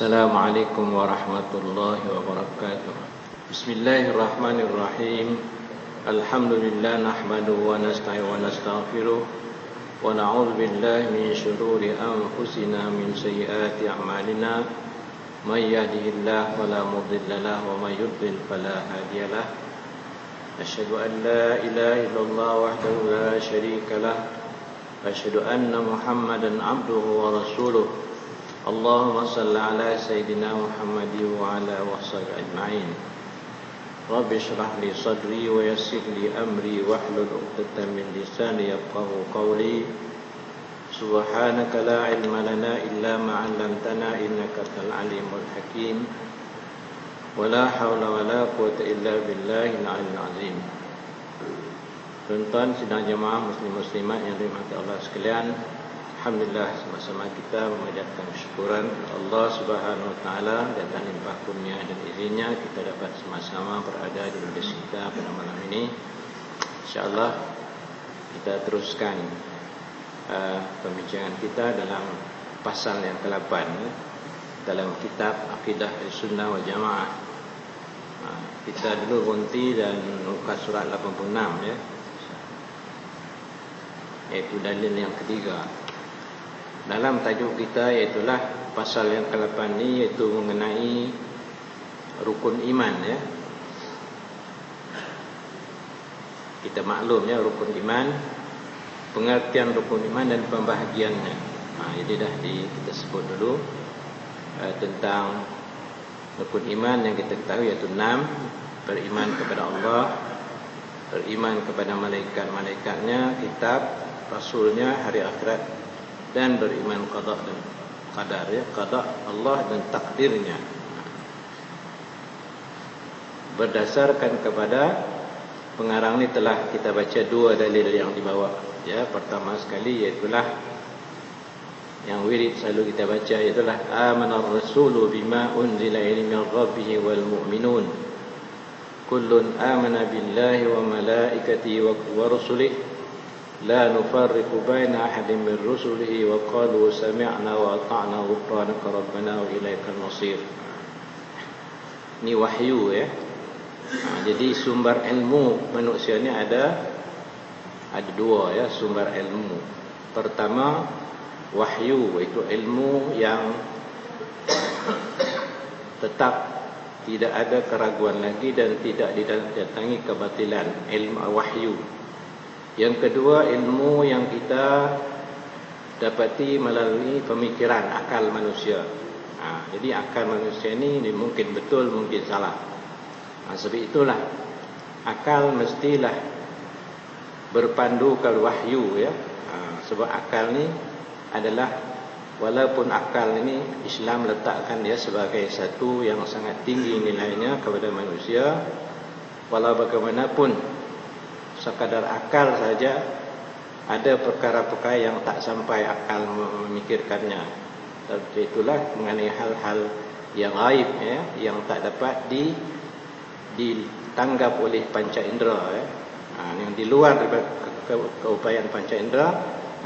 Assalamualaikum warahmatullahi wabarakatuh. Bismillahirrahmanirrahim. Alhamdulillah nahmaduhu wa nasta'inu wa nastaghfiruh wa na'udzu billahi min shururi anfusina min sayyiati a'malina. May yahdihillahu fala mudilla lahu wa may yudlil fala hadiya lahu. Asyhadu an la ilaha illallah wahdahu la syarika lahu. Asyhadu anna Muhammadan 'abduhu wa rasuluh. Allahumma salli ala Sayyidina Muhammadi wa ala washabihi ajma'in. Rabbi shrah li sadri wa yassir li amri wahlul 'uqdatam min lisani yafqahu qawli. Subhanaka la ilma lana illa ma 'allamtana innaka antal alimul hakim. Wa la haula wa la quwwata illa billahil 'aliyyil 'azim. Tuan-tuan sidang jemaah muslim-muslimat yang dirahmati Allah sekalian, alhamdulillah sama-sama kita memanjatkan syukuran Allah Subhanahu wa taala dan limpah kurnia dan izinnya kita dapat sama-sama berada di majlis kita pada malam ini. Insyaallah kita teruskan pembincangan kita dalam pasal yang ke-8 dalam kitab Aqidah Sunnah wal Jamaah. Kita dulu berhenti dan muka surat 86 ya. Iaitu dalil yang ketiga. Dalam tajuk kita iaitulah pasal yang ke-8 ini, iaitu mengenai rukun iman ya. Kita maklum ya rukun iman, pengertian rukun iman dan pembahagiannya. Jadi dah kita sebut dulu tentang rukun iman yang kita ketahui iaitu 6. Beriman kepada Allah, beriman kepada malaikat-malaikatnya, kitab, rasulnya, hari akhirat, dan beriman qada dan qadar ya, qada Allah dan takdirnya. Berdasarkan kepada pengarang ini telah kita baca dua dalil yang dibawa ya. Pertama sekali iaitulah yang wirid selalu kita baca, iaitulah amanar rasulu bima unzila ilaihi min rabbih wal mu'minun kullun amana billahi wa malaikatihi wa rusulihi la nufarriqu baina ahadin min rusulihi wa qalu sami'na wa ata'na ghufranaka rabbana wa ilaikal masir. Ini wahyu ya. Jadi sumber ilmu manusia ni ada dua ya, sumber ilmu. Pertama wahyu, itu ilmu yang tetap tidak ada keraguan lagi dan tidak didatangi kebatilan, ilmu wahyu. Yang kedua ilmu yang kita dapati melalui pemikiran akal manusia. Jadi akal manusia ini mungkin betul, mungkin salah. Sebab itulah akal mestilah berpandu ke wahyu ya. Sebab akal ni adalah, walaupun akal ini Islam letakkan dia sebagai satu yang sangat tinggi nilainya kepada manusia, walau bagaimanapun sekadar akal saja ada perkara-perkara yang tak sampai akal memikirkannya. Itulah mengenai hal-hal yang gaib ya, yang tak dapat ditanggap oleh panca indera ya. Yang di luar daripada keupayaan panca indera,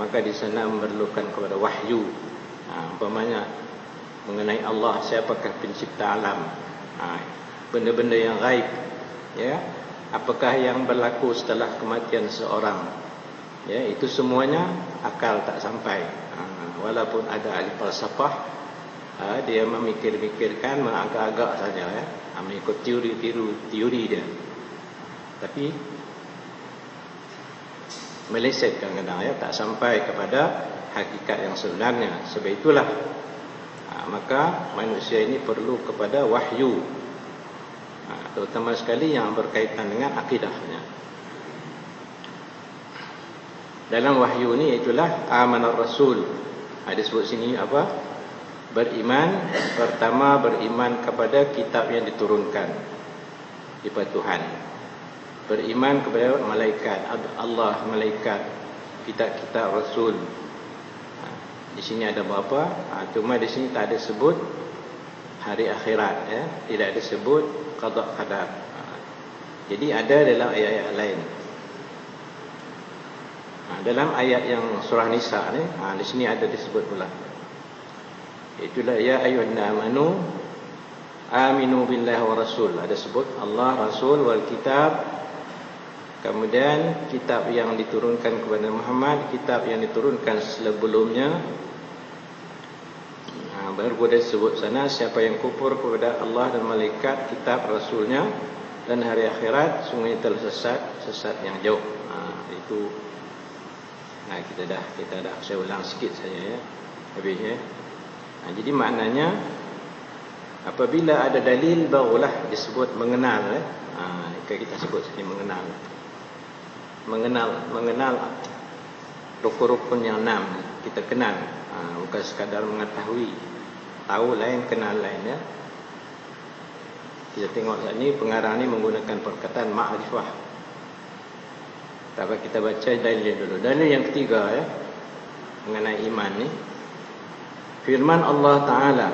maka di sana memerlukan kepada wahyu. Umpamanya mengenai Allah, siapakah pencipta alam, benda-benda yang gaib ya. Apakah yang berlaku setelah kematian seorang ya, itu semuanya akal tak sampai. Walaupun ada ahli falsafah, dia memikir-mikirkan, mengagak-agak saja ya, mengikut teori dia, tapi meleset kadang-kadang ya, tak sampai kepada hakikat yang sebenarnya. Sebab itulah maka manusia ini perlu kepada wahyu, terutama sekali yang berkaitan dengan akidahnya. Dalam wahyu ini itulah amanar rasul. Ada sebut sini apa? Beriman, pertama beriman kepada kitab yang diturunkan daripada Tuhan. Beriman kepada malaikat Allah, malaikat, kitab-kitab rasul. Di sini ada berapa? Cuma di sini tak ada sebut hari akhirat ya, tidak ada sebut qada qadar. Jadi ada dalam ayat-ayat lain. Dalam ayat yang surah Nisa ni, di sini ada disebut pula. Itulah ya ayyuhallazina amanu aminu billahi wa rasul. Ada sebut Allah, Rasul, wal kitab. Kemudian kitab yang diturunkan kepada Muhammad, kitab yang diturunkan sebelumnya. Baru dia sebut sana, siapa yang kufur kepada Allah dan malaikat, kitab, rasulnya dan hari akhirat, sungguh telah sesat yang jauh. Itu kita dah saya ulang sikit saja ya. Habisnya. Jadi maknanya apabila ada dalil barulah disebut mengenal. Kita sebut sini mengenal. Mengenal rukun-rukun yang 6 kita kenal. Bukan sekadar mengetahui. Tahu lain, kenal lain ya. Kita tengok saat ni pengarang ni menggunakan perkataan ma'rifah. Tapi kita baca dalil dulu. Dalil yang ketiga ya, mengenai iman ni. Firman Allah Ta'ala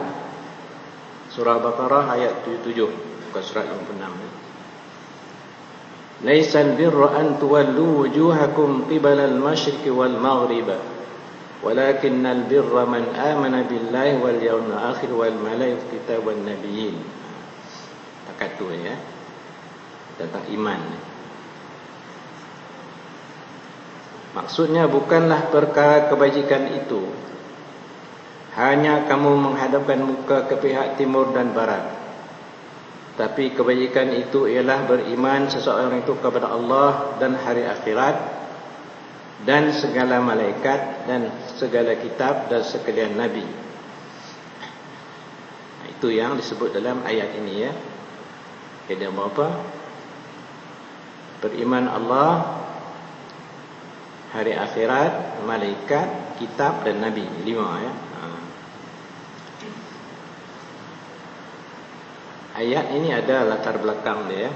surah Baqarah ayat 77, bukan surah 56 ya. Laisal birra an tuwallu wujuhakum qibala al-masyriqi wal maghriba walakinnal birra man amana billahi wal yawmil akhir wal malaikati wan nabiyyin. Takat tu ya, tentang iman. Maksudnya bukanlah perkara kebajikan itu hanya kamu menghadapkan muka ke pihak timur dan barat, tapi kebajikan itu ialah beriman seseorang itu kepada Allah dan hari akhirat dan segala malaikat dan segala kitab dan sekalian nabi. Itu yang disebut dalam ayat ini ya. Ada apa? Beriman Allah, hari akhirat, malaikat, kitab dan nabi. 5 ya. Ayat ini ada latar belakang dia.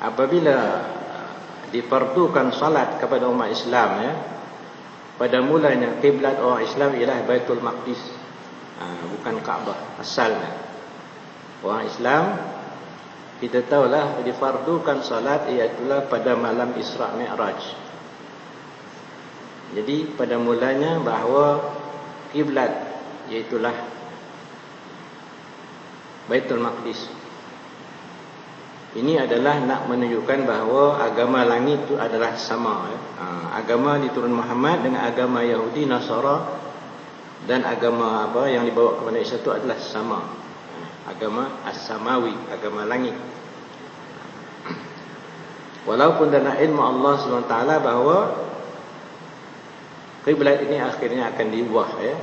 Apabila diperdukan salat kepada umat Islam ya, pada mulanya kiblat orang Islam ialah Baitul Maqdis, bukan Kaabah asalnya. Orang Islam kita tahulah difardukan salat ialah pada malam Isra Mi'raj. Jadi pada mulanya bahawa kiblat iaitulah Baitul Maqdis. Ini adalah nak menunjukkan bahawa agama langit itu adalah sama ya. Agama diturun Muhammad dengan agama Yahudi, Nasara dan agama apa yang dibawa kepada Isa itu adalah sama. Agama As-Samawi, agama langit. Walaupun dalam ilmu Allah SWT bahawa kiblat ini akhirnya akan diubah ya.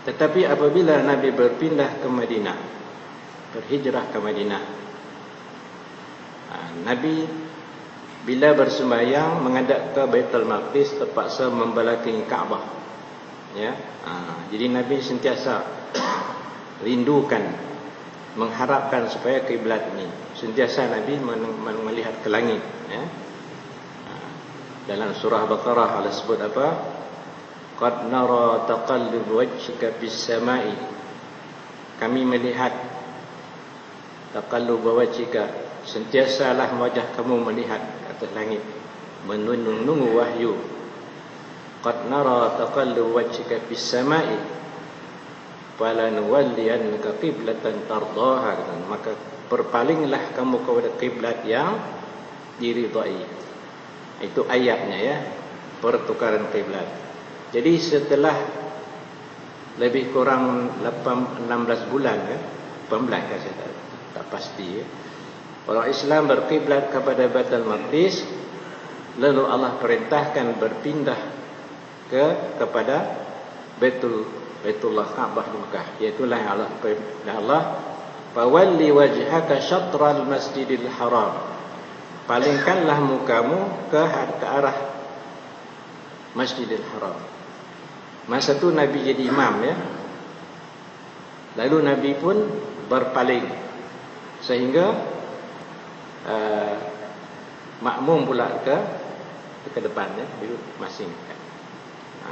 Tetapi apabila Nabi berpindah ke Madinah, berhijrah ke Madinah, Nabi bila bersembahyang menghadap ke Baitul Maqdis terpaksa membelakangi Kaabah ya. Jadi Nabi sentiasa rindukan, mengharapkan supaya kiblat ini sentiasa Nabi melihat ke langit ya. Dalam surah Baqarah Allah sebut apa? Qad nara taqallub wajhika bis sama'i. Kami melihat taqallub wajhika, sentiasalah wajah kamu melihat ke atas langit, menunggu wahyu. Qad nara taqallub wajhika bis sama'i falanuwalliyannaka qiblatan tardaha. Maka berpalinglah kamu kepada kiblat yang diridai. Itu ayatnya ya, pertukaran kiblat. Jadi setelah lebih kurang 16 bulan ya, 18 saya tak pasti ya, orang Islam berkiblat kepada Baitul Maqdis, lalu Allah perintahkan berpindah kepada Baitullah Kaabah di Mekah. Iaitulah Allah fawalli wajhaka syatral masjidil haram. Palingkanlah mukamu ke arah Masjidil Haram. Masa tu Nabi jadi imam ya. Lalu Nabi pun berpaling sehingga makmum pula ke depan ya, masing.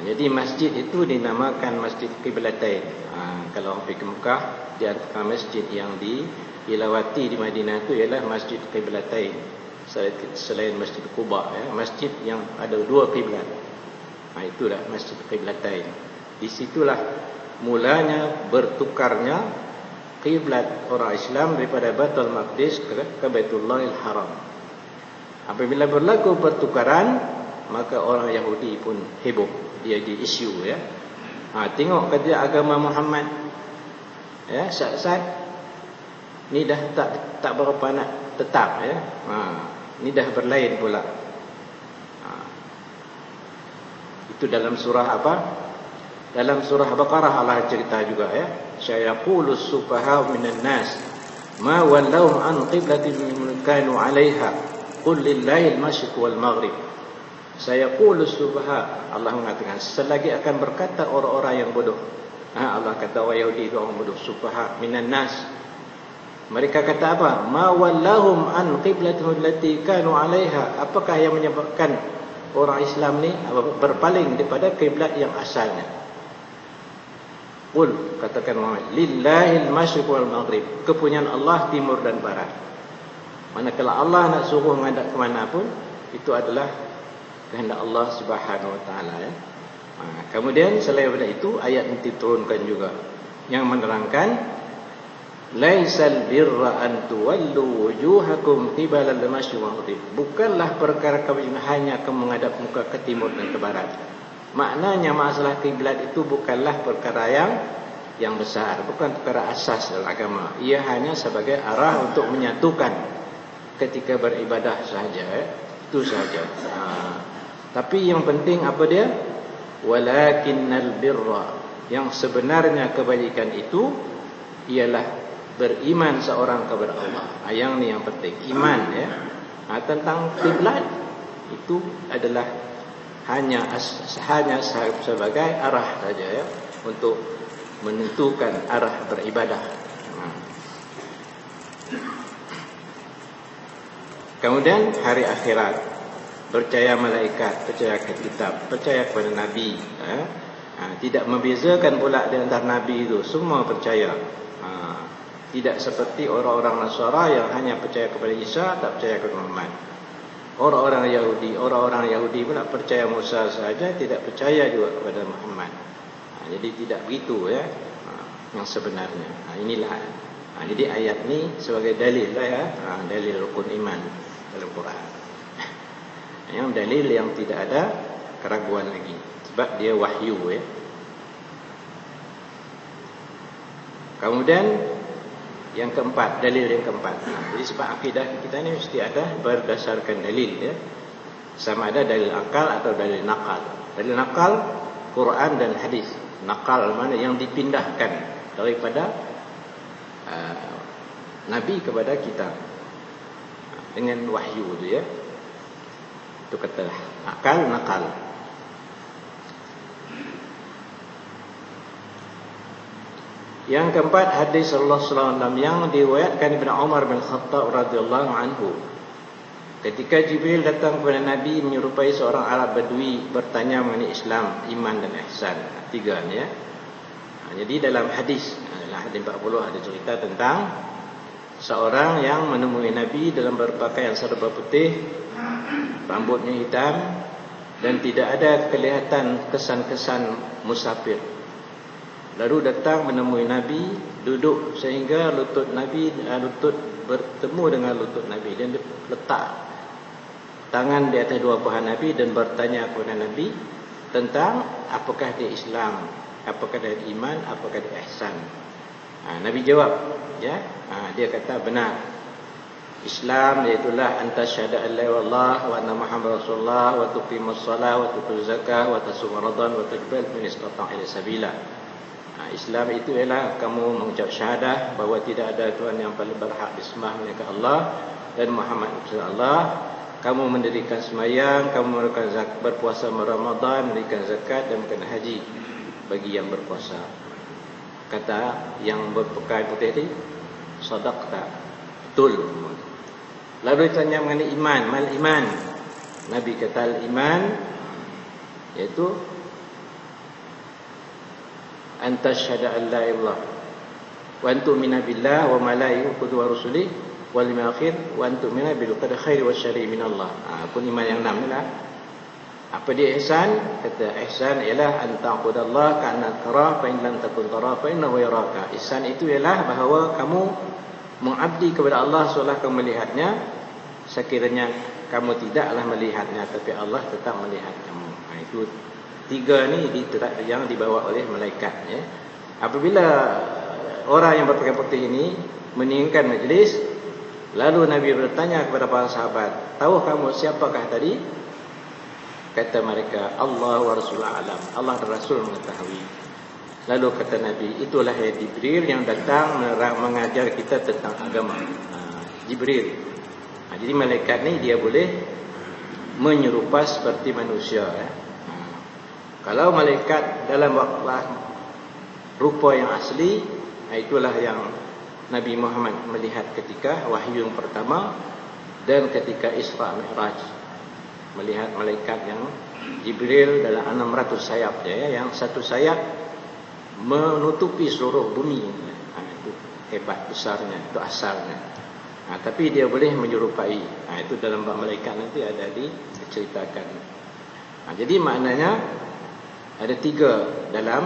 Jadi masjid itu dinamakan Masjid Qiblatain. Kalau orang pergi ke Mekah, di antara masjid yang dilawati di Madinah itu ialah Masjid Qiblatain. Selain Masjid Quba ya, masjid yang ada 2 kiblat. Itulah Masjid Qiblatain. Di situlah mulanya bertukarnya kiblat orang Islam daripada Baitul Maqdis ke Baitullahil Haram. Apabila berlaku pertukaran, maka orang Yahudi pun heboh. Dia di isu ya. Tengok kata agama Muhammad. Ya, saat ni dah tak berapa nak tetap ya. Ni dah berlain pula. Itu dalam surah apa? Dalam surah Baqarah Allah cerita juga ya. Sayaqulus sufaha minan nas ma wallahum an qiblatin kanu 'alaiha qul lillahi al-masyriq wal maghrib. Sayaqulus sufaha, Allah mengatakan selagi akan berkata orang-orang yang bodoh. Allah kata orang Yahudi itu orang bodoh, sufaha minan nas. Mereka kata apa? Ma wallahum an qiblatin allati kanu 'alaiha. Apakah yang menyebabkan orang Islam ni berpaling daripada kiblat yang asalnya? Qul, katakan Muhammad, lillahil masyriq wal maghrib, kepunyaan Allah timur dan barat. Manakala Allah nak suruh menghadap ke mana pun, itu adalah kehendak Allah Subhanahu wa taala ya. Kemudian selain daripada itu, ayat ini diturunkan juga yang menerangkan laisal birra an tuwallu wujuhakum qibala al-masyriq wal maghrib. Bukanlah perkara kamu hanya menghadap muka ke timur dan ke barat. Maknanya masalah kiblat itu bukanlah perkara yang besar, bukan perkara asas dalam agama. Ia hanya sebagai arah untuk menyatukan ketika beribadah sahaja, itu sahaja. Tapi yang penting apa dia? Walakinnal birra, yang sebenarnya kebaikan itu ialah beriman seorang kepada Allah. Yang ni yang penting, iman ya. Tentang kiblat itu adalah hanya sebagai arah saja ya, untuk menentukan arah beribadah. Kemudian hari akhirat, percaya malaikat, percaya ke kitab, percaya kepada nabi ya. Tidak membezakan pula di antara nabi itu, semua percaya. Tidak seperti orang-orang Nasara yang hanya percaya kepada Isa, tak percaya kepada Muhammad. Orang-orang Yahudi pula percaya Musa saja, tidak percaya juga kepada Muhammad. Jadi tidak begitu ya, yang sebenarnya. Inilah. Jadi ayat ni sebagai dalil lah ya, dalil rukun iman dalam Quran. Yang dalil yang tidak ada keraguan lagi, sebab dia wahyu ya. Kemudian yang keempat, dalil yang keempat. Jadi sebab akidah kita ni mesti ada berdasarkan dalil ya. Sama ada dalil akal atau dalil nakal. Dalil nakal Quran dan hadis. Nakal mana yang dipindahkan daripada Nabi kepada kita dengan wahyu tu ya. Itu kata akal nakal. Yang keempat, hadis Rasulullah SAW yang diriwayatkan Ibn Umar bin Khattab radhiyallahu anhu. Ketika Jibril datang kepada Nabi menyerupai seorang Arab Badui bertanya mengenai Islam, iman dan ihsan. Tiga ni ya. Jadi dalam hadis 40 ada cerita tentang seorang yang menemui Nabi dalam berpakaian serba putih, rambutnya hitam dan tidak ada kelihatan kesan-kesan musafir. Lalu datang menemui Nabi, duduk sehingga lutut Nabi bertemu dengan lutut Nabi, dan dia letak tangan di atas dua paha Nabi dan bertanya kepada Nabi tentang apakah dia Islam, apakah dia iman, apakah dia ihsan. Nabi jawab ya, dia kata benar. Islam iaitulah antasyhadu an la ilaha illallah wa anna muhammadar rasulullah wa tuqimus shalah wa tutuz zakah wa tasum ramadan wa tajbal min istata' ila sabila. Islam itu ialah kamu mengucap syahadah bahawa tidak ada Tuhan yang paling berhak disembah melainkan Allah dan Muhammad Rasulullah. Kamu mendirikan sembahyang, kamu melakukan berpuasa Ramadan, mendirikan zakat dan melakukan haji bagi yang berpuasa. Kata yang berpakaian putih tadi, sadaqta, betul. Lalu ditanya mengenai iman, mal iman. Nabi kata al iman iaitu anta syahada an la ilallah wa antumina billah wa malaikatihi wa rusulihi wal yawmil akhir wa antumina bil qadari khairi wa syarri min Allah. Pun iman yang 6 ni lah. Apa dia ihsan? Kata ihsan ialah an ta'budallaha ka'annaka tarahu fa in lam takun tarahu fa innahu yaraka. Ihsan itu ialah bahawa kamu mengabdi kepada Allah seolah kamu melihatnya, sekiranya kamu tidaklah melihatnya tapi Allah tetap melihat kamu. Itu tiga ni yang dibawa oleh malaikat, ya. Apabila orang yang berpakaian putih ini meninggalkan majlis, lalu Nabi bertanya kepada para sahabat, tahu kamu siapakah tadi? Kata mereka, Allah wa Rasulullah alam, Allah dan Rasul mengetahui. Lalu kata Nabi, itulah ya Jibril yang datang mengajar kita tentang agama. Jibril. Jadi malaikat ni dia boleh menyerupai seperti manusia, ya. Kalau malaikat dalam rupa yang asli, itulah yang Nabi Muhammad melihat ketika wahyu yang pertama dan ketika Isra Mi'raj. Melihat malaikat yang Jibril dalam 600 sayap, ya, yang satu sayap menutupi seluruh bumi. Itu hebat besarnya, itu asalnya. Tapi dia boleh menyerupai. Itu dalam bab malaikat nanti ada diceritakan. Jadi maknanya ada tiga dalam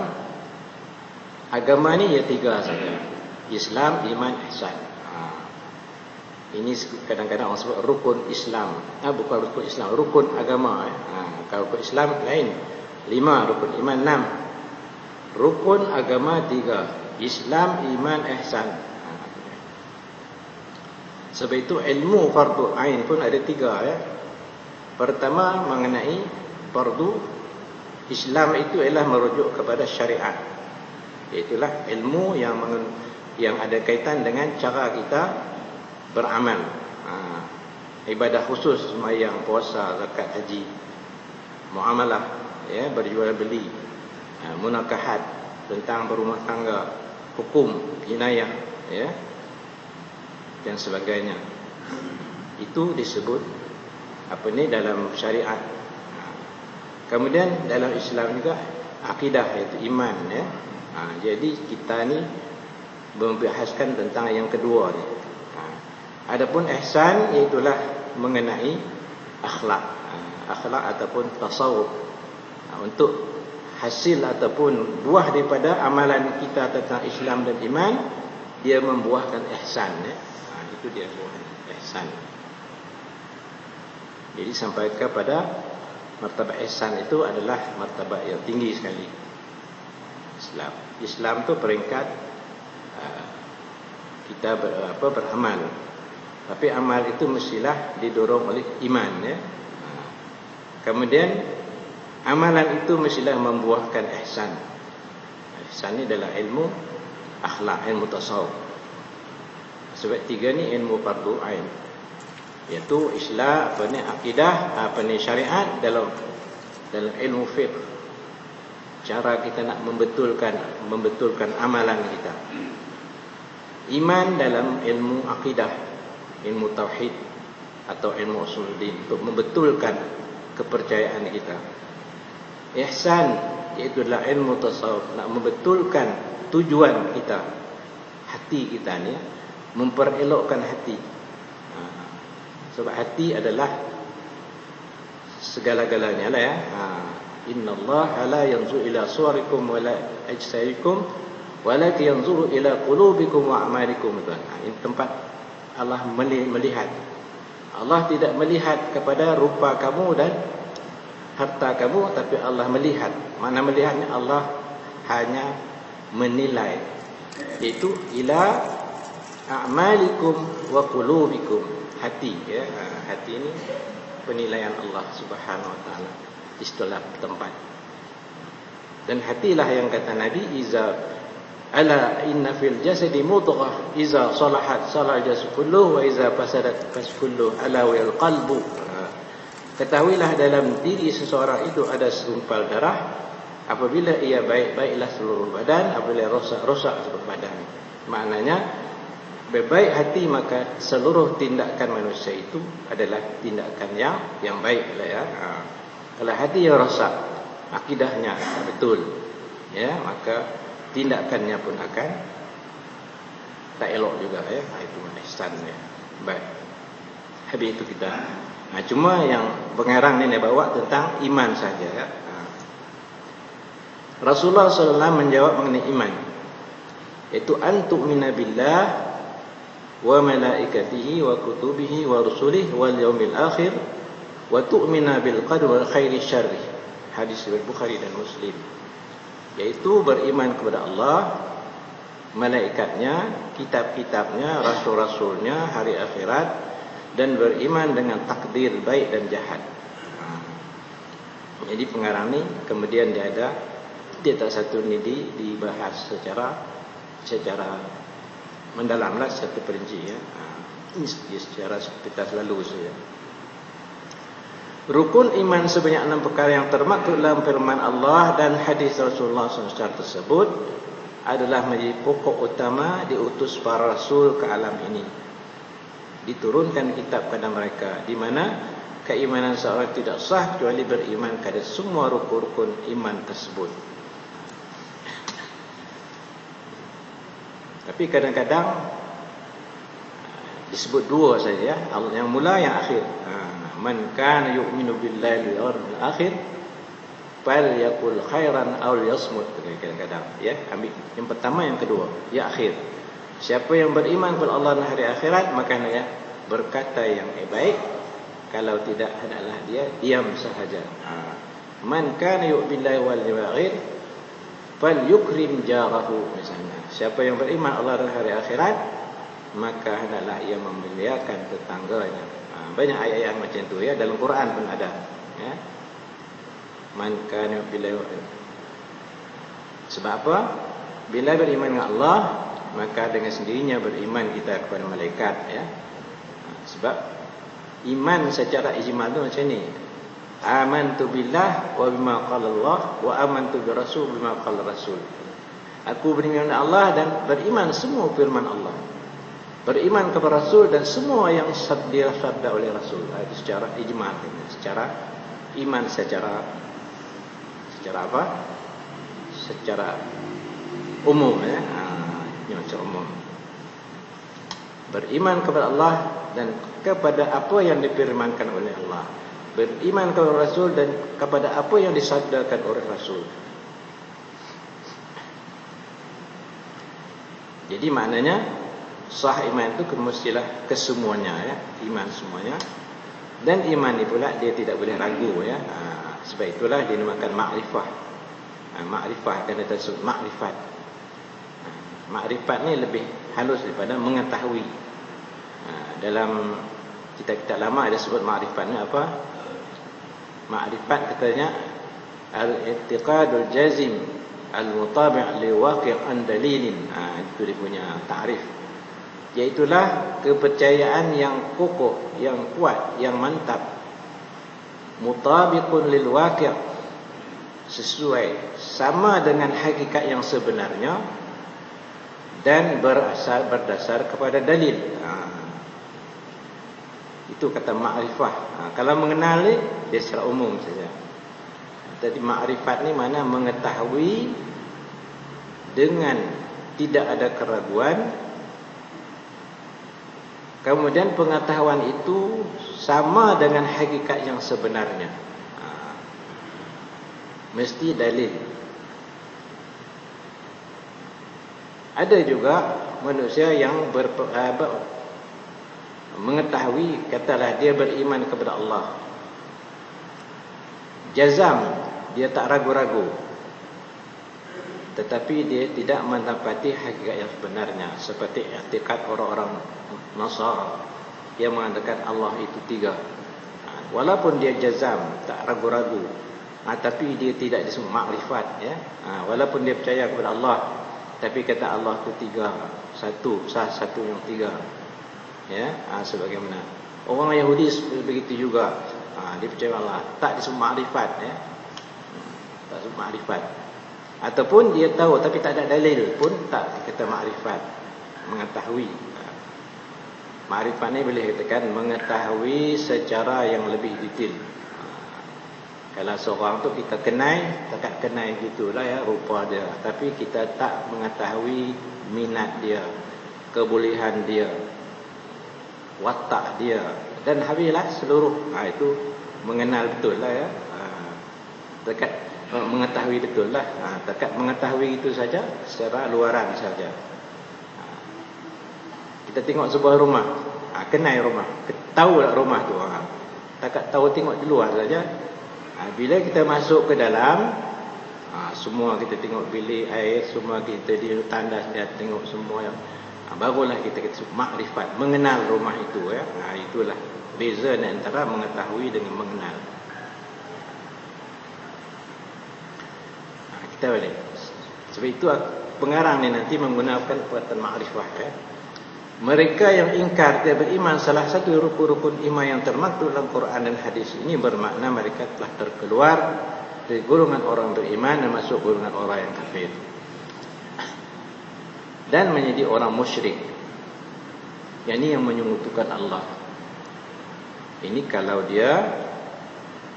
agama ni, ya tiga saja. Islam, iman, ihsan. Ini kadang-kadang orang sebut rukun Islam. Bukan rukun Islam, rukun agama. Kalau rukun Islam lain 5, rukun iman 6, rukun agama 3, Islam, iman, ihsan. Sebab itu ilmu fardu ain pun ada 3, ya. Pertama mengenai fardu Islam itu ialah merujuk kepada syariat. Itulah ilmu yang ada kaitan dengan cara kita beramal, ibadah khusus, sembahyang, puasa, zakat, haji, muamalah, ya, berjual beli, munakahat, tentang berumah tangga, hukum, jinayah, ya, dan sebagainya. Itu disebut apa ni dalam syariat. Kemudian dalam Islam juga akidah, iaitu iman, ya. Jadi kita ni membahaskan tentang yang kedua ni. Adapun ihsan iaitulah mengenai akhlak, akhlak ataupun tasawuf. Untuk hasil ataupun buah daripada amalan kita tentang Islam dan iman, dia membuahkan ihsan, ya. Itu dia buah ihsan. Jadi sampai kepada martabat ihsan itu adalah martabat yang tinggi sekali. Islam tu peringkat kita beramal. Tapi amal itu mestilah didorong oleh iman, ya. Kemudian amalan itu mestilah membuahkan ihsan. Ihsan ni adalah ilmu akhlak, ilmu tasawuf. Sebab 3 ni ilmu fardu ain, iaitu Islam, akidah, syariat, dalam ilmu fiqh. Cara kita nak membetulkan amalan kita. Iman dalam ilmu akidah, ilmu tauhid atau ilmu usuluddin, untuk membetulkan kepercayaan kita. Ihsan iaitu adalah ilmu tasawuf, nak membetulkan tujuan kita, hati kita ni, memperelokkan hati. Sebab hati adalah segala-galanya lah, ya. Innallaha la yanzuru ila suwarikum wala ajsadikum walakin yanzuru ila qulubikum wa a'malikum. Ini tempat Allah melihat. Allah tidak melihat kepada rupa kamu dan harta kamu, tapi Allah melihat. Mana melihatnya? Allah hanya menilai. Itu ila a'malikum wa qulubikum. Hati, ya. Hati ini penilaian Allah Subhanahu wa taala. Istilah tempat. Dan hatilah yang kata Nabi, ala inna fil jasadi mudghah iza salahat salal jasad kulluhu wa iza fasadat fas kulluhu ala wal qalbu. Ketahuilah dalam diri seseorang itu ada segumpal darah, apabila ia baik, baiklah seluruh badan, apabila rosak, rosak seluruh badan. Maknanya baik hati, maka seluruh tindakan manusia itu adalah tindakan yang baik lah, ya. Kalau hati yang rosak, akidahnya betul, ya, maka tindakannya pun akan tak elok juga, ya. Itu ihsan, ya. Baik. Habis itu kita Cuma yang pengarang ni bawa tentang iman saja. Ya. Rasulullah SAW menjawab mengenai iman, iaitu antu'mina billah wa malaikatihi wa kutubihi wa rusulihi wal yaumil akhir wa tu'mina bil qadri khairi syarri. Hadis riwayat Bukhari dan Muslim. Yaitu beriman kepada Allah, malaikatnya, kitab-kitabnya, rasul-rasulnya, hari akhirat, dan beriman dengan takdir baik dan jahat. Jadi pengarang ni kemudian dia tak satu ni dibahas secara mendalamlah, satu perinci ya. Ini secara kita selalu saja. Rukun iman sebanyak 6 perkara yang termaktub dalam firman Allah dan hadis Rasulullah SAW tersebut adalah menjadi pokok utama diutus para rasul ke alam ini. Diturunkan kitab kepada mereka, di mana keimanan seorang tidak sah kecuali beriman kepada semua rukun-rukun iman tersebut. Tapi kadang-kadang disebut dua saja ya. Yang mula, yang akhir. Man kana yu'minu billahi wal yawmil akhir falyaqul khairan aw liyasmut. Kadang-kadang ya, ambil yang pertama, yang kedua, yang akhir. Siapa yang beriman kepada Allah dan hari akhirat, maka dia berkata yang baik. Kalau tidak, hendaklah dia diam sahaja. Man kana yu'minu billahi wal yawmil akhir falyukrim jarahu, misalnya. Siapa yang beriman Allah dan hari akhirat, maka hendaklah ia memuliakan tetangganya. Banyak ayat-ayat macam tu ya, dalam Quran pun ada ya. Man kana yu'minu billahi wal yawmil akhir. Sebab apa? Bila beriman dengan Allah, maka dengan sendirinya beriman kita kepada malaikat ya. Sebab iman secara ijmal tu macam ni. Amantu billah wa bima qala Allah wa amantu bi rasul bima qala rasul. Aku beriman kepada Allah dan beriman semua firman Allah. Beriman kepada Rasul dan semua yang disabda oleh Rasul. Itu secara ijmal, secara iman, secara apa? Secara umum ya. Secara umum. Beriman kepada Allah dan kepada apa yang difirmankan oleh Allah. Beriman kepada Rasul dan kepada apa yang disabdakan oleh Rasul. Jadi maknanya sah iman itu mestilah kesemuanya ya, iman semuanya. Dan iman ni pula dia tidak boleh ragu ya. Sebab itulah dinamakan makrifah. Makrifah kan kita sebut makrifat. Makrifat ni lebih halus daripada mengetahui. Dalam kitab-kitab lama ada sebut makrifat ni apa? Makrifat katanya al-i'tiqadul jazim al-mutabi' li waqi' an dalilin. Itu dia punya takrif. Iaitulah kepercayaan yang kokoh, yang kuat, yang mantap. Mutabiqun lil waqi', sesuai, sama dengan hakikat yang sebenarnya dan berdasar kepada dalil. Itu kata makrifah. Kalau mengenali dia secara umum saja. Jadi makrifat ni mana mengetahui dengan tidak ada keraguan. Kemudian pengetahuan itu sama dengan hakikat yang sebenarnya. Mesti dalil. Ada juga manusia yang mengetahui, katalah dia beriman kepada Allah. Jazam, dia tak ragu-ragu. Tetapi dia tidak mendapati hakikat yang sebenarnya. Seperti i'tikad orang-orang Nasara yang mengatakan Allah itu 3. Walaupun dia jazam, tak ragu-ragu, tapi dia tidak disebut makrifat ya. Walaupun dia percaya kepada Allah, tapi kata Allah itu 3, satu yang 3 ya. Sebagaimana orang Yahudi begitu juga. Dia percaya Allah, tak disebut makrifat ya. Tak disebut makrifat. Ataupun dia tahu tapi tak ada dalil pun tak kata makrifat, mengetahui. Makrifat ni boleh katakan mengetahui secara yang lebih detail. Kalau seorang tu kita kenal, tak kenal gitulah ya rupa dia, tapi kita tak mengetahui minat dia, kebolehan dia. watak dia, dan habislah seluruh. Itu mengenal betul lah ya. Dekat mengetahui betul lah. Dekat mengetahui itu saja secara luaran saja. Kita tengok sebuah rumah, kenal rumah, tahu tak rumah tu. Dekat tahu tengok di luar saja. Bila kita masuk ke dalam, semua kita tengok bilik air, semua kita di tandas dia tengok semua yang barulah kita makrifat, mengenal rumah itu ya. Itulah beza antara mengetahui dengan mengenal. Kita boleh. Sebab itu pengarang ni nanti menggunakan perkataan makrifah ya. Mereka yang ingkar tidak beriman salah satu rukun-rukun iman yang termaktub dalam Quran dan hadis ini bermakna mereka telah terkeluar dari golongan orang beriman dan masuk golongan orang yang kafir dan menjadi orang musyrik, yakni yang menyekutukan Allah. Ini kalau dia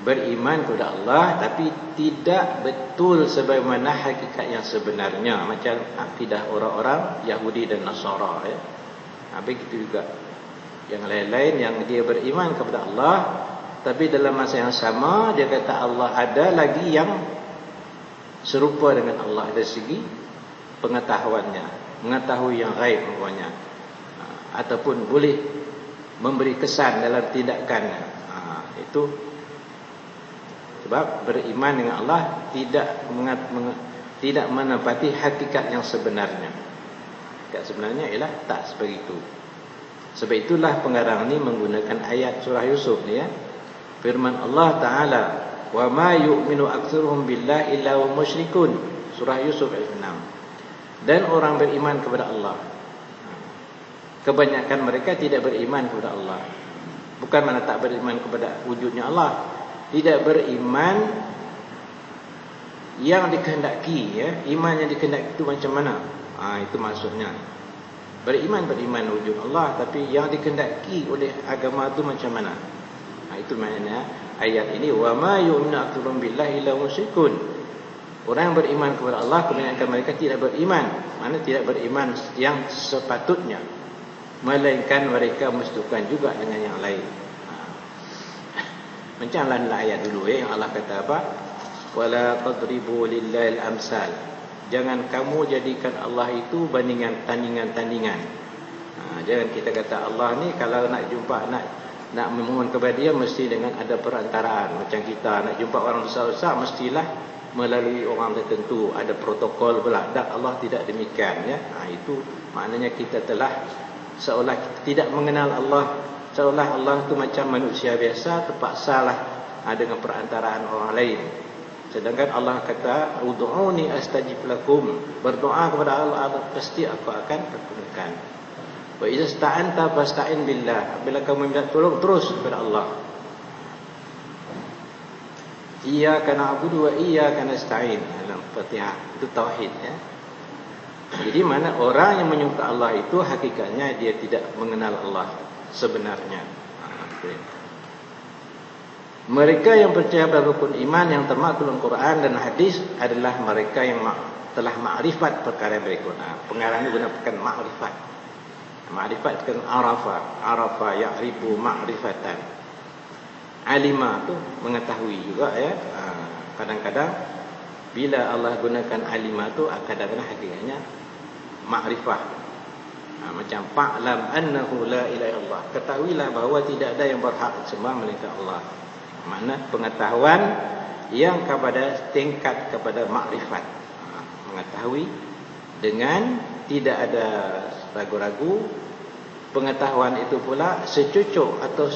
beriman kepada Allah tapi tidak betul sebagaimana hakikat yang sebenarnya, macam akidah orang-orang Yahudi dan Nasara ya. Begitu juga yang lain-lain yang dia beriman kepada Allah tapi dalam masa yang sama dia kata Allah ada lagi yang serupa dengan Allah dari segi pengetahuannya, mengetahui yang gaib umpamanya, ataupun boleh memberi kesan dalam tindakannya. Itu sebab beriman dengan Allah tidak menepati hakikat yang sebenarnya. Hakikat sebenarnya ialah tak sebegitu. Sebab itulah pengarang ini menggunakan ayat surah Yusuf ni ya. Firman Allah Ta'ala, wa ma yu'minu aktsaruhum billahi illa hum musyrikun. Surah Yusuf ayat 6. Dan orang beriman kepada Allah, kebanyakan mereka tidak beriman kepada Allah. Bukan mana tak beriman kepada wujudnya Allah, tidak beriman yang dikehendaki ya. Iman yang dikehendaki itu macam mana? Itu maksudnya. Beriman wujud Allah, tapi yang dikehendaki oleh agama itu macam mana? Itu maknanya ayat ini, wa ma yu'minu aktsaruhum billahi illa hum musyrikun. Orang yang beriman kepada Allah, kebanyakan mereka tidak beriman. Mana tidak beriman yang sepatutnya, melainkan mereka mensekutukan juga dengan yang lain. Macamlah ayat dulu ya, yang Allah kata apa? Wala tadribu lillahi al-amsal. Jangan kamu jadikan Allah itu bandingan tandingan-tandingan. Jangan kita kata Allah ni kalau nak jumpa, nak memohon kepada dia mesti dengan ada perantaraan. Macam kita nak jumpa orang besar-besar mestilah melalui orang tertentu, ada protokol pula. Tak, Allah tidak demikian ya. Itu maknanya kita telah seolah kita tidak mengenal Allah, seolah Allah itu macam manusia biasa, terpaksalah dengan perantaraan orang lain. Sedangkan Allah kata, ud'uni astajib lakum. Berdoa kepada Allah pasti aku akan pertemukan. Wa idza sta'anta fasta'in billah. Bila kamu minta tolong terus kepada Allah. Iyyaka na'budu wa iyyaka nasta'in. Dalam Fatihah itu tauhid ya. Jadi mana orang yang menyembah Allah itu hakikatnya dia tidak mengenal Allah sebenarnya. Mereka yang percaya pada rukun iman yang termaktub dalam Quran dan hadis adalah mereka yang telah makrifat perkara berikut. Pengarang ini gunakan makrifat. Makrifat kan arafa ya'rifu makrifatan. Alima tu mengetahui juga ya. Kadang-kadang bila Allah gunakan alima tu kadang-kadang hakikatnya makrifah. Macam fa'lam annahu la ilaha illallah. Ketahuilah bahawa tidak ada yang berhak disembah melainkan Allah. Makna pengetahuan yang kepada tingkat kepada makrifat. Mengetahui dengan tidak ada ragu-ragu. Pengetahuan itu pula secucuk atau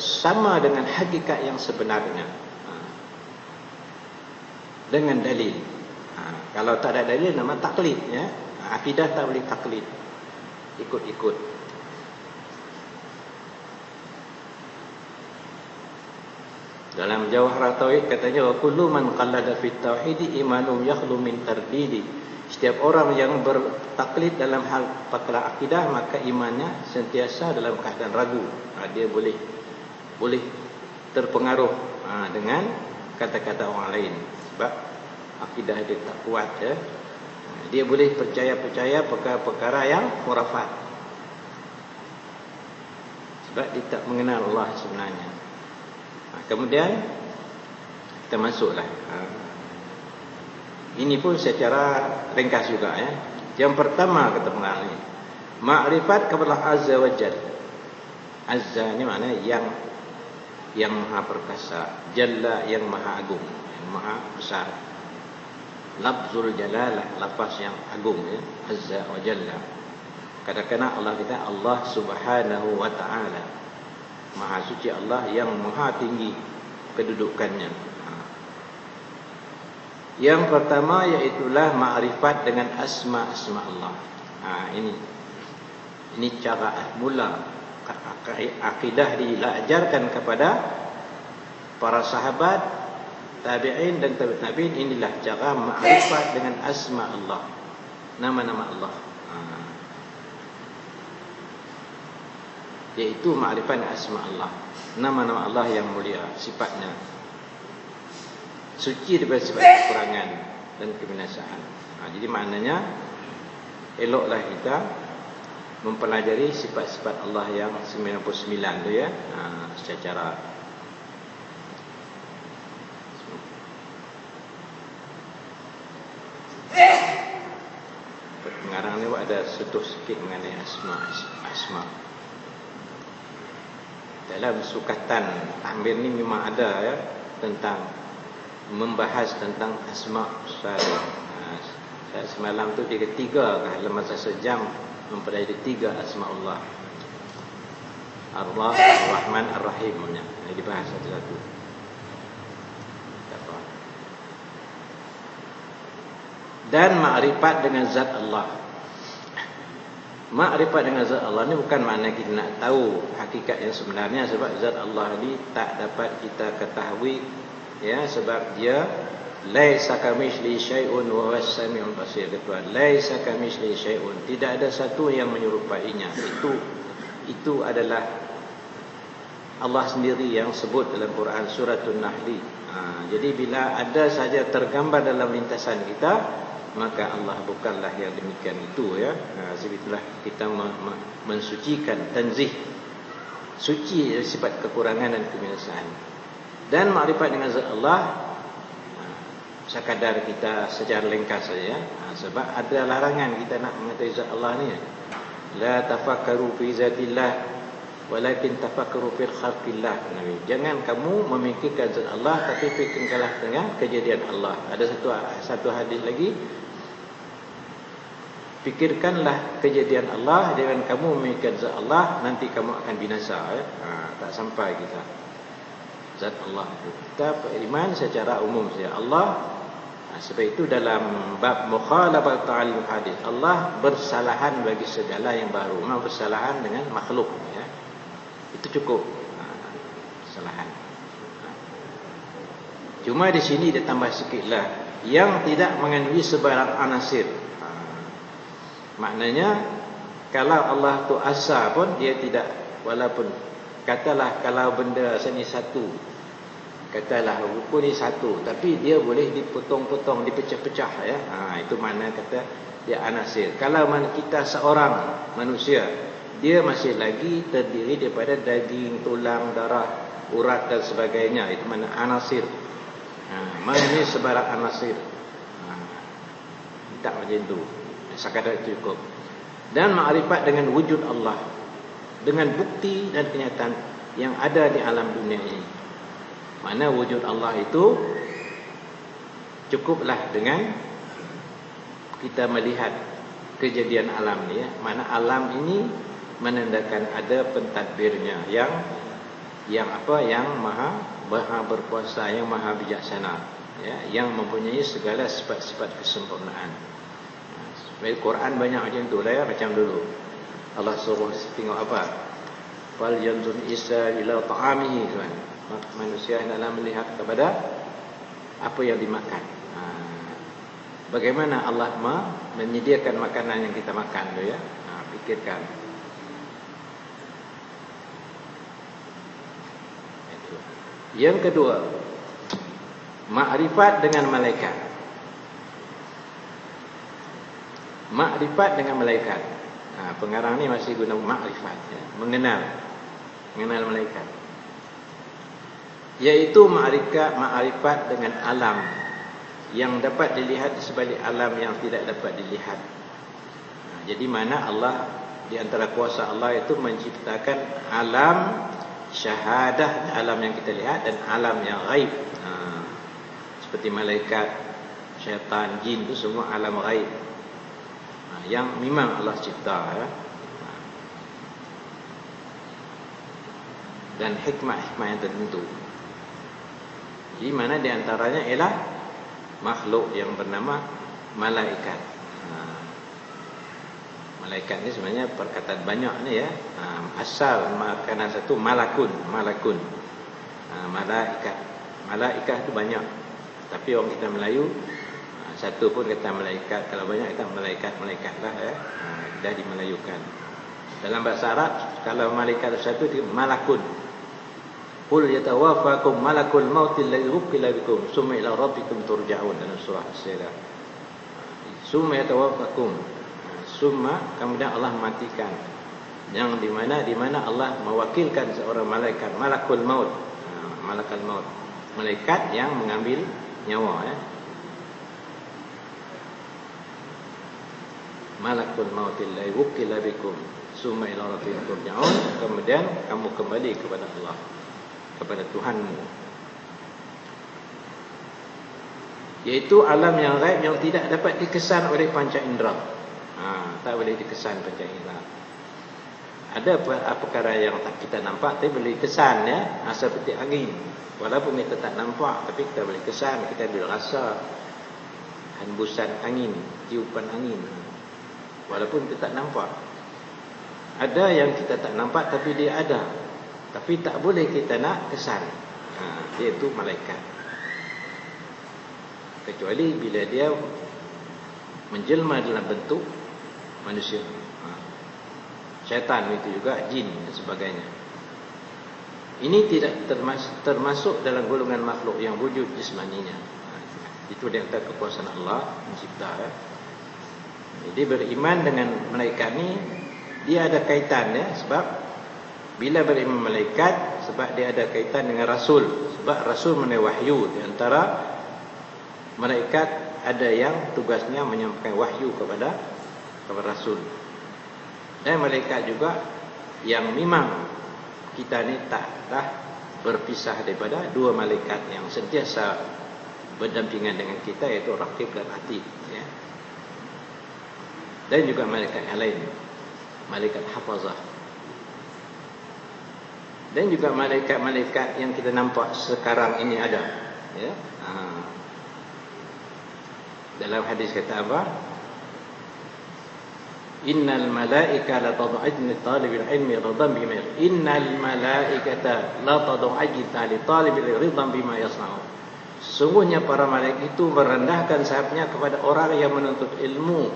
sama dengan hakikat yang sebenarnya. Dengan dalil. Kalau tak ada dalil nama taklid ya. Akidah tak boleh taklid, ikut-ikut. Dalam Jawahar Tauhid katanya, wa kullu man qallada fit tauhid imanum yakhlu min tardidi. Setiap orang yang bertaklid dalam hal perkara akidah maka imannya sentiasa dalam keadaan ragu. Dia boleh terpengaruh dengan kata-kata orang lain sebab akidah dia tak kuat ya. Dia boleh percaya perkara-perkara yang khurafat. sebab dia tak mengenal Allah sebenarnya. Kemudian kita masuklah. Ini pun secara ringkas juga ya. Yang pertama kata pengarang ini, ma'rifat kepada Azza wa Jalla. Azza ni maknanya yang maha perkasa, Jalla yang maha agung, yang maha besar. Lafzul jalalah, lafaz yang agung ya, Azza wa Jalla. Kadang-kadang Allah kata Allah Subhanahu wa ta'ala. Maha suci Allah yang maha tinggi kedudukannya. Yang pertama iaitulah ma'rifat dengan asma-asma Allah. Ini cara mula akidah diajarkan kepada para sahabat, tabi'in dan tabi'ut tabi'in. Inilah cara ma'rifat dengan asma Allah, nama-nama Allah. Iaitu ma'rifat asma Allah, nama-nama Allah yang mulia, sifatnya suci daripada sifat kekurangan dan kebinasaan. Jadi maknanya eloklah kita mempelajari sifat-sifat Allah yang 99 tu ya, secara pengarang ni ada sentuh sikit mengenai asma. Dalam sukatan tampil ni memang ada ya, tentang membahas tentang asma. Saya semalam tu tiga dalam masa sejam mempelajari 3 asma Allah. Allah, Ar-Rahman, Ar-Rahim. Ini dibahas satu-satu. Dan ma'rifat dengan zat Allah. Ma'rifat dengan zat Allah ni bukan makna kita nak tahu hakikat yang sebenarnya, sebab zat Allah ni tak dapat kita ketahui ya, sebab dia laisa kamitslihi syai'un wa huwas samiul basir. Laisa kamitslihi syai'un, tidak ada satu yang menyerupainya. Itu adalah Allah sendiri yang sebut dalam Quran suratul Nahl. Jadi bila ada saja tergambar dalam lintasan kita, maka Allah bukanlah yang demikian itu ya. Sebab kita mensucikan, tanzih, suci dari sifat kekurangan dan kebinasaan. Dan makrifat dengan zat Allah sekadar kita secara ringkas saja. Sebab ada larangan kita nak mengetahui zat Allah ni. La tafakkaru fi zatillah walakin tafakkaru fi khalqillah. Jangan kamu memikirkan zat Allah, tapi fikirkanlah dengan kejadian Allah. Ada satu hadis lagi, fikirkanlah kejadian Allah, jangan kamu memikirkan zat Allah, nanti kamu akan binasa ya. Tak sampai kita zat Allah itu. Kita beriman secara umum saja Allah. Sebab itu dalam bab mukhalafat ta'al hadis, Allah bersalahan bagi segala yang baru. Memang bersalahan dengan makhluk ya. Itu cukup kesalahan. Cuma di sini dia tambah sikitlah, yang tidak mengandungi sebarang anasir. Maknanya kalau Allah tu asa pun dia tidak, walaupun katalah kalau benda seni satu, katalah buku ni satu, tapi dia boleh dipotong-potong, dipecah-pecah ya. Itu mana kata dia anasir. Kalau kita seorang manusia, dia masih lagi terdiri daripada daging, tulang, darah, urat dan sebagainya. Itu mana anasir. Mana ni sebarang anasir. Tak macam itu. Sekadar itu cukup. Dan makrifat dengan wujud Allah, dengan bukti dan kenyataan yang ada di alam dunia ini. Mana wujud Allah itu cukuplah dengan kita melihat kejadian alam ni ya. Mana alam ini menandakan ada pentadbirnya yang maha berkuasa, yang maha bijaksana ya, yang mempunyai segala sifat-sifat kesempurnaan. Quran banyak macam tu lah ya. Macam dulu Allah suruh tengok apa, fal yanzur isa ila ta'amihi kan. Manusia hendaklah melihat kepada apa yang dimakan. Bagaimana Allah menyediakan makanan yang kita makan tu ya. Fikirkan. Yang kedua, makrifat dengan malaikat. Makrifat dengan malaikat. Pengarang ni masih guna makrifat ya, mengenal. mengenal malaikat. Yaitu ma'rifat dengan alam yang dapat dilihat di sebalik alam yang tidak dapat dilihat. Jadi mana Allah, di antara kuasa Allah itu menciptakan alam syahadah, alam yang kita lihat, dan alam yang ghaib. Seperti malaikat, syaitan, jin, itu semua alam ghaib yang memang Allah cipta, ya. Dan hikmah-hikmah yang tertentu. Di mana di antaranya ialah makhluk yang bernama malaikat. Malaikat ni sebenarnya perkataan banyak ni, ya. Asal makanan satu malakun. Malaikat. Malaikat itu banyak. Tapi orang kita Melayu satu pun kata malaikat, kalau banyak kata malaikat lah, ya. Dah dimelayukan. Dalam bahasa Arab kalau malaikat satu itu malakun. Qul yatawafakum malakul maut alladhi wukkila bikum summa ila rabbikum turja'un, dalam surah As-Sajdah. Summa yatawafakum, summa kemudian Allah matikan, yang di mana Allah mewakilkan seorang malaikat, malakul maut, malakul maut, malaikat yang mengambil nyawa, ya. Malakul maut alladhi wukkila bikum summa ila rabbikum turja'un, kemudian kamu kembali kepada Allah, kepada Tuhanmu. Yaitu alam yang gaib yang tidak dapat dikesan oleh panca indera. Tak boleh dikesan panca indera. Ada perkara yang tak kita nampak tapi boleh kesan, ya. Seperti angin. Walaupun kita tak nampak tapi kita boleh kesan, kita boleh rasa hembusan angin, tiupan angin. Walaupun kita tak nampak. Ada yang kita tak nampak tapi dia ada, tapi tak boleh kita nak kesan. Dia itu malaikat. Kecuali bila dia menjelma dalam bentuk manusia. Syaitan itu juga, jin dan sebagainya. Ini tidak termasuk dalam golongan makhluk yang wujud jismaninya. Itu di antara kekuasaan Allah mencipta, ya. Jadi beriman dengan malaikat ni dia ada kaitan, ya. Sebab bila beriman malaikat, sebab dia ada kaitan dengan Rasul. Sebab Rasul menerima wahyu. Di antara malaikat ada yang tugasnya menyampaikan wahyu kepada Rasul. Dan malaikat juga yang memang kita ni taklah berpisah daripada dua malaikat yang sentiasa berdampingan dengan kita, iaitu Raqib dan Atid, ya. Dan juga malaikat yang lain, malaikat hafazah. Dan juga malaikat-malaikat yang kita nampak sekarang ini ada, ya. Dalam hadis kata apa? Innal malaika la tad'ajna talibil ilmi ridan bima innal malaikata la tad'ajna li talibil ridan bima yasna'u. Sesungguhnya para malaikat itu merendahkan sayapnya kepada orang yang menuntut ilmu,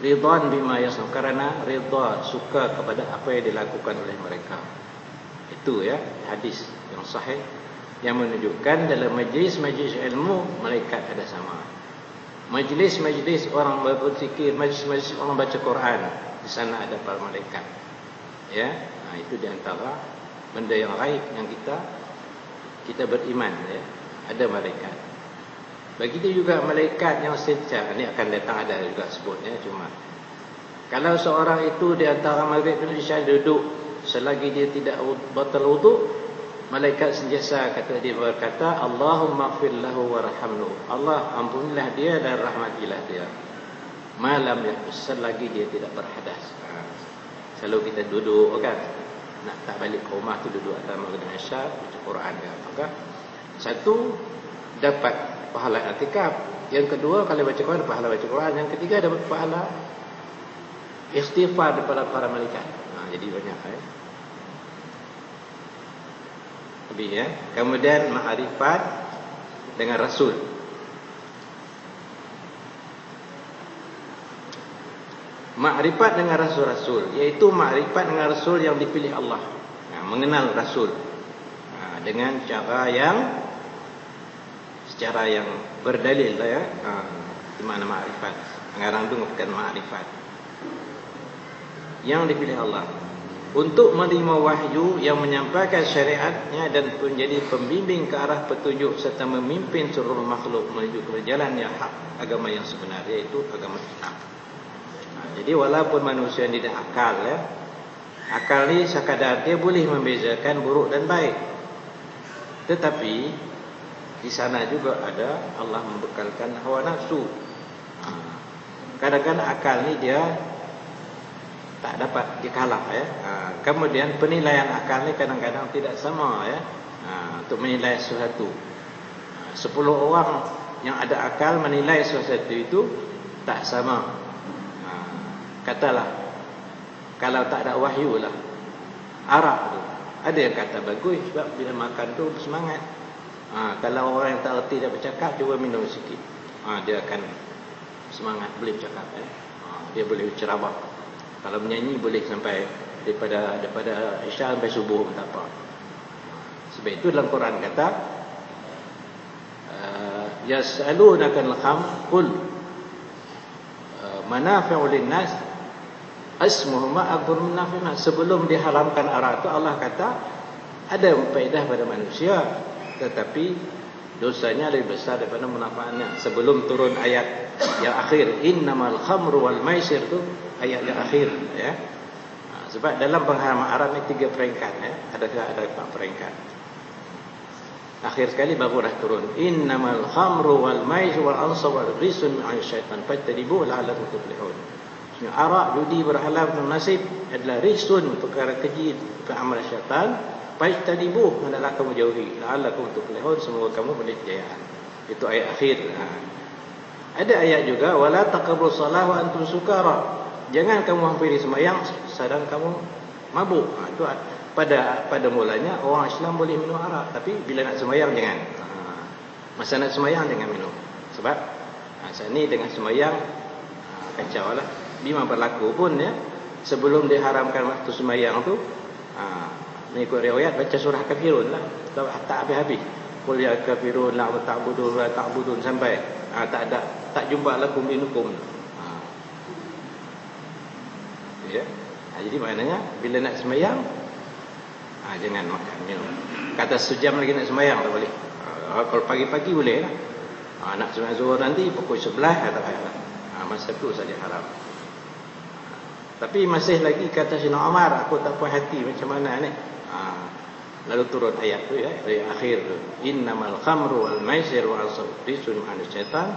ridan bima yasna'u, karena ridha, suka kepada apa yang dilakukan oleh mereka. Itu, ya, hadis yang sahih yang menunjukkan dalam majlis-majlis ilmu malaikat ada sama. Majlis-majlis orang berzikir, majlis-majlis orang baca Quran, di sana ada para malaikat, ya. Itu di antara benda yang gaib yang kita beriman, ya. Ada malaikat. Begitu juga malaikat yang sentiasa, ini akan datang ada juga sebutnya. Cuma kalau seorang itu di antara malaikat itu duduk, selagi dia tidak batal wudu, malaikat sentiasa berkata, Allahumma ighfir lahu warhamhu. Allah, ampunilah dia dan rahmatilah dia. Malam ya, selagi dia tidak berhadas. Selalu kita duduk, kan, nak tak balik ke rumah tu duduk atas maghrib isya baca Quran, kan. Maka satu, dapat pahala i'tikaf. Yang kedua, kalau baca Quran pahala baca Quran. Yang ketiga, dapat pahala istighfar daripada para malaikat. Jadi banyak, ya. Lebih, ya. Kemudian ma'rifat dengan Rasul. Ma'rifat dengan Rasul-Rasul, iaitu ma'rifat dengan Rasul yang dipilih Allah. Mengenal Rasul dengan secara yang berdalil, ya. Di mana ma'rifat. Sekarang itu bukan ma'rifat yang dipilih Allah. untuk menerima wahyu yang menyampaikan syariatnya dan menjadi pembimbing ke arah petunjuk serta memimpin seluruh makhluk menuju ke jalan yang hak, agama yang sebenar, iaitu agama Islam. Jadi walaupun manusia tidak akal, akal ni sekadar dia boleh membezakan buruk dan baik, tetapi di sana juga ada Allah membekalkan hawa nafsu. Kadang-kadang akal ni dia tak dapat dikalah, kemudian penilaian akal ni kadang-kadang tidak sama, untuk menilai sesuatu. 10 orang yang ada akal menilai sesuatu itu tak sama. Katalah kalau tak ada wahyu lah, arak tu ada yang kata bagus sebab bila makan tu semangat. Kalau orang yang tak erti dia bercakap, cuba minum sikit, dia akan semangat, boleh bercakap, dia boleh berceramah. Kalau menyanyi boleh sampai daripada Isya sampai subuh pun tak apa. Sebab itu dalam Quran kata yas'alunaka al-khamr qul manafi'u lin-nas asmuhuma akbar min nafi'ina. Sebelum diharamkan arak itu Allah kata ada faedah pada manusia, tetapi dosanya lebih besar daripada manfaatnya. Sebelum turun ayat yang akhir, innamal khamru wal maisir, tu ayat yang akhir, sebab dalam pengharaman arak ni 3 peringkat, ada 4 peringkat. Akhir sekali baru dah turun, innamal khamru wal maisir wal ansab wal risun min syaitan fajtanibuhu la'allakum tuflihun. Arak, judi, berhalal dan nasib adalah risun, perkara keji, amal syaitan. Fajtanibuhu, hendaklah kamu jauhi, la'allakum tuflihun, semoga kamu boleh kejayaan. Itu ayat akhir. Ada ayat juga, wala taqrabu shalah wa antum sukara. Jangan kamu hampiri sembahyang sedang kamu mabuk. Itu pada mulanya orang Islam boleh minum arak, tapi bila nak sembahyang jangan. Masa nak sembahyang jangan minum. Sebab saat ni dengan sembahyang kacau lah. Memang berlaku pun, sebelum diharamkan waktu sembahyang tu, mengikut riwayat baca surah kafirun lah, tak habis-habis. Qul ya kafirun la ta'budun wa ta'budun sampai tak jumpa lakum dinukum. Jadi maknanya bila nak sembahyang jangan makan minum. Kata sejam lagi nak sembahyang tak boleh. Kalau pagi-pagi boleh lah. Nak sembahyang zuhur nanti pukul 11 tak payahlah. Masa tu saja haram. Tapi masih lagi kata Sayyidina Umar, aku tak puas hati macam mana ni. Lalu turun ayat tu, ayat akhir tu, innamal khamru wal maisir wal ansab risun min syaitan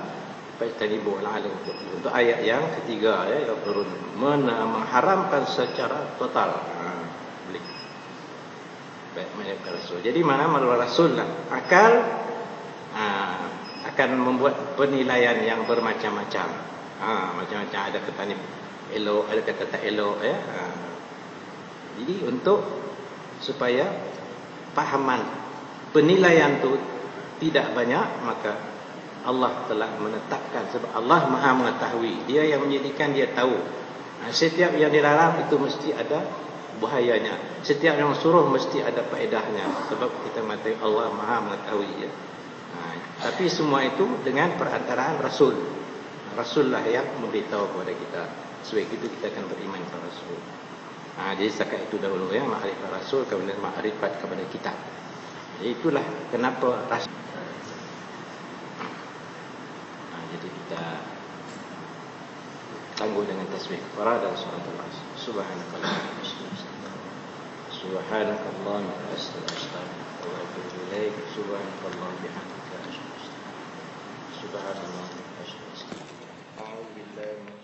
fajtanibuhu la'allakum tuflihun. Untuk ayat yang ketiga, yang turun mengharamkan secara total. Boleh. Baik, menyebabkan Rasul. Jadi mana melalui Rasul lah akal akan membuat penilaian yang bermacam-macam. Macam-macam, ada kata ni elok, ada kata tak elok, Jadi untuk supaya pahaman penilaian tu tidak banyak, maka Allah telah menetapkan, sebab Allah Maha mengetahui, Dia yang menjadikan Dia tahu. Setiap yang dilarang itu mesti ada bahayanya, setiap yang suruh mesti ada faedahnya, sebab kita mengetahui Allah Maha mengetahui. Tapi semua itu dengan perantaraan Rasul. Rasul lah yang memberitahu kepada kita. Sebab itu kita akan beriman kepada Rasul. Jadi setakat itu dahulu, makrifat Rasul, kemudian makrifat kepada kita. Jadi itulah kenapa Rasul. Jadi kita tangguh dengan tasbih kafara dan suratul Asr. Subhanakallahumma wa astaghfiruka wa atubu ilaik. Subhanakallahumma bihamdika asyhadu an la ilaha illa anta astaghfiruka wa atubu ilaik.